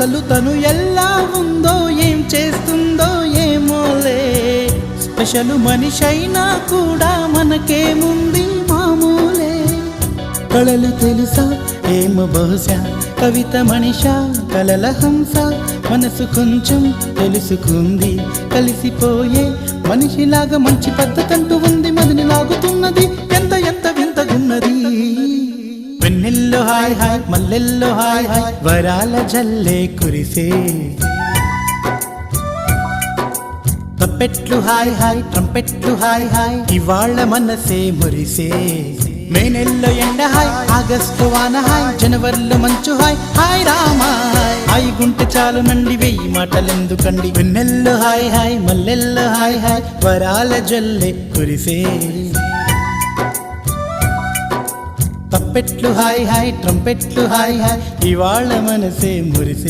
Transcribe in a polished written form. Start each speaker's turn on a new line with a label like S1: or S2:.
S1: అసలు తను ఎలా ఉందో ఏం చేస్తుందో ఏమోలే స్పెషల్ మనిషైనా కూడా మనకేముంది మామూలే కళలు తెలుసా ఏమో బహుశా కవిత మనిషా కలల హంస మనసు కొంచెం తెలుసుకుంది కలిసిపోయే మనిషిలాగా మంచి పద్ధతంటూ ఉంది మదిని లాగుతున్నది ఎంత ఎంత వింతగున్నది వెన్నెల్లో హాయ్ హాయ్ మల్లెల్లో హాయ్ హాయ్ వరాల జల్లే కురిసే తప్పెట్లు హాయ్ హాయ్ ట్రంపెట్లు హాయ్ హాయ్ ఇవాళ్ళ మనసే మురిసే మే నెలలో ఎండ హాయ్ ఆగస్టు వాన హాయ్ జనవరిలో మంచు హాయ్ హాయ్ రామా హాయ్ గుంటె చాలు నండి వెయ్యి మాటలెందుకండి వెన్నెల్లో హాయ్ హాయ్ మల్లెల్లో హాయ్ హాయ్ వరాల జల్లే కురిసే తప్పెట్లు హాయ్ హాయ్ ట్రంపెట్లు హాయ్ హాయ్ ఇవాళ మనసే మురిసే